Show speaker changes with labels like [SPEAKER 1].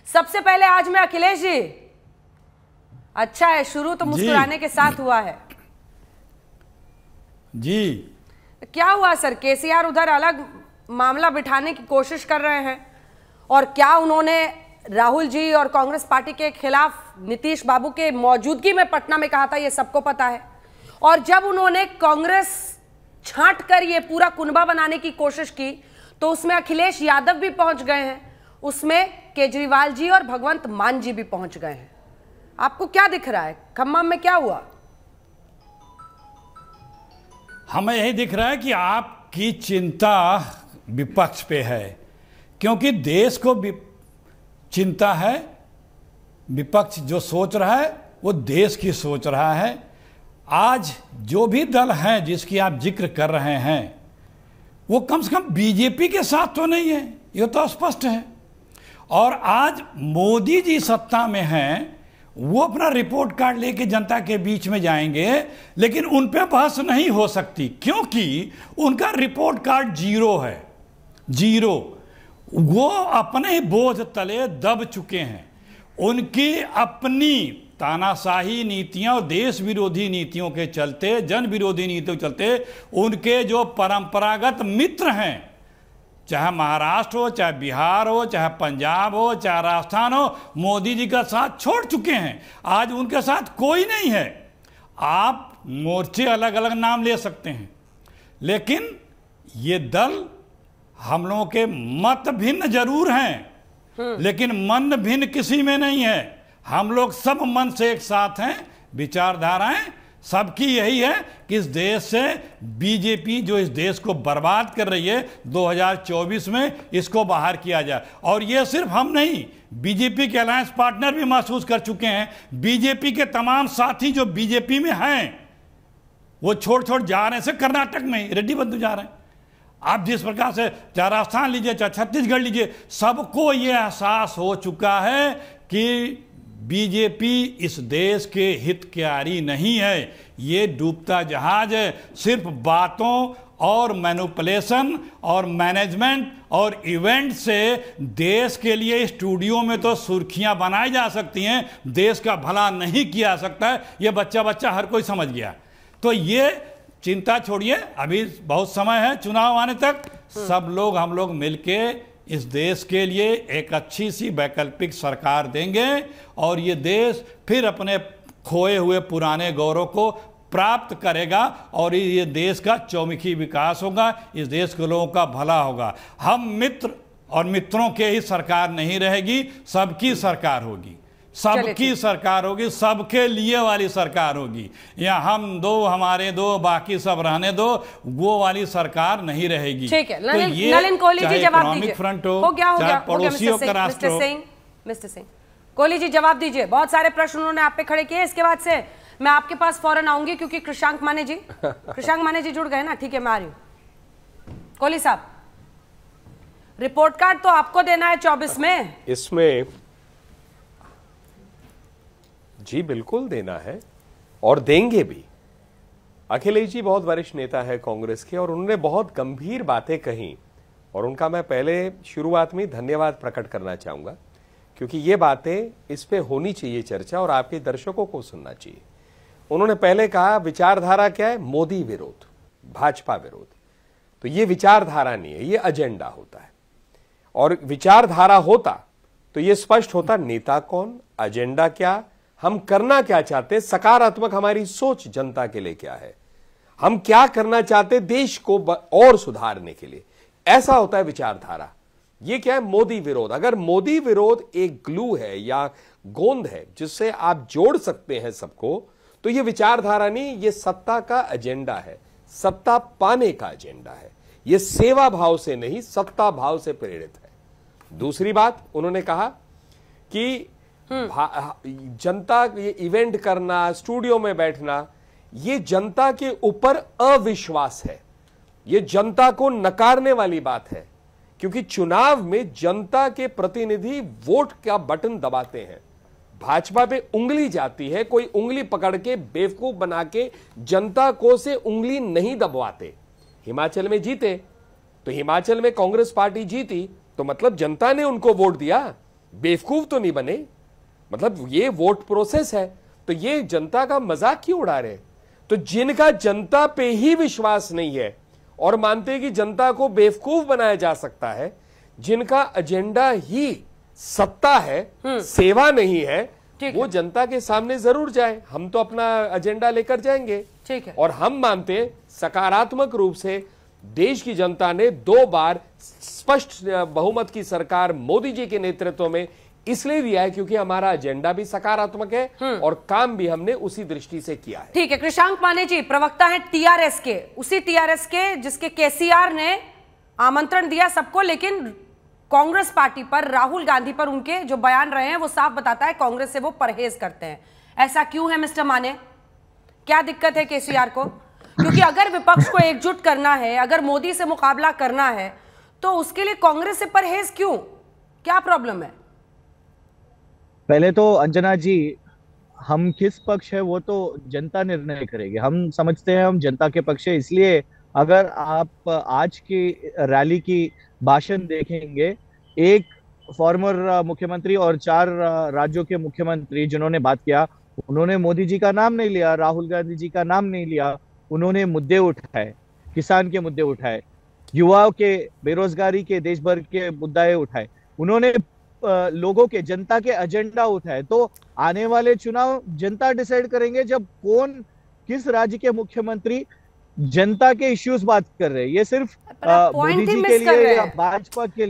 [SPEAKER 1] सबसे पहले आज में अखिलेश जी, अच्छा है, शुरू तो मुस्कुराने के साथ हुआ है
[SPEAKER 2] जी।
[SPEAKER 1] क्या हुआ सर? केसीआर उधर अलग मामला बिठाने की कोशिश कर रहे हैं, और क्या उन्होंने राहुल जी और कांग्रेस पार्टी के खिलाफ नीतीश बाबू के मौजूदगी में पटना में कहा था, ये सबको पता है। और जब उन्होंने कांग्रेस छांट कर ये पूरा कुनबा बनाने की कोशिश की तो उसमें अखिलेश यादव भी पहुंच गए हैं, उसमें केजरीवाल जी और भगवंत मान जी भी पहुंच गए हैं। आपको क्या दिख रहा है? खम्मम में क्या हुआ?
[SPEAKER 2] हमें यही दिख रहा है कि आपकी चिंता विपक्ष पे है, क्योंकि देश को चिंता है। विपक्ष जो सोच रहा है वो देश की सोच रहा है। आज जो भी दल हैं जिसकी आप जिक्र कर रहे हैं वो कम से कम बीजेपी के साथ तो नहीं है, ये तो स्पष्ट है। और आज मोदी जी सत्ता में हैं, वो अपना रिपोर्ट कार्ड लेके जनता के बीच में जाएंगे, लेकिन उन पे बहस नहीं हो सकती, क्योंकि उनका रिपोर्ट कार्ड जीरो है, जीरो। वो अपने ही बोझ तले दब चुके हैं। उनकी अपनी तानाशाही नीतियां और देश विरोधी नीतियों के चलते, जन विरोधी नीतियों के चलते, उनके जो परंपरागत मित्र हैं, चाहे महाराष्ट्र हो, चाहे बिहार हो, चाहे पंजाब हो, चाहे राजस्थान हो, मोदी जी का साथ छोड़ चुके हैं। आज उनके साथ कोई नहीं है। आप मोर्चे अलग अलग नाम ले सकते हैं, लेकिन ये दल, हम लोगों के मत भिन्न जरूर हैं, लेकिन मन भिन्न किसी में नहीं है। हम लोग सब मन से एक साथ हैं। विचारधाराएं सबकी यही है कि इस देश से बीजेपी जो इस देश को बर्बाद कर रही है 2024 में, इसको बाहर किया जाए। और ये सिर्फ हम नहीं, बीजेपी के अलायंस पार्टनर भी महसूस कर चुके हैं। बीजेपी के तमाम साथी जो बीजेपी में हैं वो छोड़ जा रहे हैं। से कर्नाटक में रेड्डी बंधु जा रहे हैं। आप जिस प्रकार से चाहे राजस्थान लीजिए, चाहे छत्तीसगढ़ लीजिए, सबको ये एहसास हो चुका है कि बीजेपी इस देश के हितकारी नहीं है। ये डूबता जहाज है। सिर्फ बातों और मैनिपुलेशन और मैनेजमेंट और इवेंट से देश के लिए स्टूडियो में तो सुर्खियां बनाई जा सकती हैं, देश का भला नहीं किया जा सकता है। ये बच्चा हर कोई समझ गया। तो ये चिंता छोड़िए, अभी बहुत समय है चुनाव आने तक। सब लोग, हम लोग मिलके इस देश के लिए एक अच्छी सी वैकल्पिक सरकार देंगे और ये देश फिर अपने खोए हुए पुराने गौरव को प्राप्त करेगा और ये देश का चौमुखी विकास होगा, इस देश के लोगों का भला होगा। हम मित्र और मित्रों के ही सरकार नहीं रहेगी, सबकी सरकार होगी, सबकी सरकार होगी, सबके लिए वाली सरकार होगी। या हम दो, हमारे दो, बाकी सब रहने दो, वो वाली सरकार नहीं रहेगी।
[SPEAKER 1] ठीक है,
[SPEAKER 2] तो ये
[SPEAKER 1] नलिन कोहली जी जवाब दीजिए।
[SPEAKER 2] फ्रंट
[SPEAKER 1] हो गया
[SPEAKER 2] चाहे पड़ोसियों का राष्ट्र हो।
[SPEAKER 1] मिस्टर सिंह, कोहली जी जवाब दीजिए। बहुत सारे प्रश्न उन्होंने आप पे खड़े किए। इसके बाद से मैं आपके पास फौरन आऊंगी, क्योंकि कृषांक माने जी जुड़ गए ना। ठीक है, मैं आ रही हूं। कोहली साहब, रिपोर्ट कार्ड तो आपको देना है 24 में।
[SPEAKER 3] इसमें जी बिल्कुल देना है और देंगे भी। अखिलेश जी बहुत वरिष्ठ नेता है कांग्रेस के, और उन्होंने बहुत गंभीर बातें कही, और उनका मैं पहले शुरुआत में धन्यवाद प्रकट करना चाहूंगा, क्योंकि ये बातें, इस पे होनी चाहिए चर्चा और आपके दर्शकों को सुनना चाहिए। उन्होंने पहले कहा विचारधारा क्या है? मोदी विरोध, भाजपा विरोध। तो ये विचारधारा नहीं है, ये एजेंडा होता है। और विचारधारा होता तो ये स्पष्ट होता नेता कौन, एजेंडा क्या, हम करना क्या चाहते, सकारात्मक हमारी सोच जनता के लिए क्या है, हम क्या करना चाहते देश को और सुधारने के लिए। ऐसा होता है विचारधारा। ये क्या है? मोदी विरोध। अगर मोदी विरोध एक ग्लू है या गोंद है जिससे आप जोड़ सकते हैं सबको, तो ये विचारधारा नहीं, ये सत्ता का एजेंडा है, सत्ता पाने का एजेंडा है। ये सेवा भाव से नहीं, सत्ता भाव से प्रेरित है। दूसरी बात उन्होंने कहा कि जनता ये इवेंट करना, स्टूडियो में बैठना, ये जनता के ऊपर अविश्वास है, ये जनता को नकारने वाली बात है। क्योंकि चुनाव में जनता के प्रतिनिधि वोट का बटन दबाते हैं, भाजपा पे उंगली जाती है, कोई उंगली पकड़ के बेवकूफ बना के जनता को से उंगली नहीं दबवाते। हिमाचल में जीते तो हिमाचल में कांग्रेस पार्टी जीती तो मतलब जनता ने उनको वोट दिया, बेवकूफ तो नहीं बने। मतलब ये वोट प्रोसेस है, तो ये जनता का मजाक क्यों उड़ा रहे हैं? तो जिनका जनता पे ही विश्वास नहीं है और मानते हैं कि जनता को बेवकूफ बनाया जा सकता है, जिनका एजेंडा ही सत्ता है, सेवा नहीं है, वो जनता के सामने जरूर जाए। हम तो अपना एजेंडा लेकर जाएंगे।
[SPEAKER 1] ठीक है।
[SPEAKER 3] और हम मानते हैं सकारात्मक रूप से देश की जनता ने 2 बार स्पष्ट बहुमत की सरकार मोदी जी के नेतृत्व में इसलिए दिया है क्योंकि हमारा एजेंडा भी सकारात्मक है और काम भी हमने उसी दृष्टि से किया है।
[SPEAKER 1] ठीक है। कृषांक माने जी प्रवक्ता हैं टीआरएस के, उसी टीआरएस के जिसके केसीआर ने आमंत्रण दिया सबको, लेकिन कांग्रेस पार्टी पर, राहुल गांधी पर उनके जो बयान रहे हैं वो साफ बताता है कांग्रेस से वो परहेज करते हैं। ऐसा क्यों है मिस्टर माने? क्या दिक्कत है केसीआर को? क्योंकि अगर विपक्ष को एकजुट करना है, अगर मोदी से मुकाबला करना है, तो उसके लिए कांग्रेस से परहेज क्यों? क्या प्रॉब्लम है?
[SPEAKER 4] पहले तो अंजना जी, हम किस पक्ष है वो तो जनता निर्णय करेगी। हम समझते हैं हम जनता के पक्ष है, इसलिए अगर आप आज की रैली की भाषण देखेंगे, एक फॉर्मर मुख्यमंत्री और 4 राज्यों के मुख्यमंत्री जिन्होंने बात किया, उन्होंने मोदी जी का नाम नहीं लिया, राहुल गांधी जी का नाम नहीं लिया। उन्होंने मुद्दे उठाए, किसान के मुद्दे उठाए, युवाओं के बेरोजगारी के, देश भर के मुद्दे उठाए। उन्होंने लोगों के, जनता के एजेंडा उठाए। तो आने वाले चुनाव जनता डिसाइड करेंगे जब कौन किस राज्य के मुख्यमंत्री जनता के इश्यूज बात कर रहे हैं। ये सिर्फ मोदी जी के लिए या भाजपा के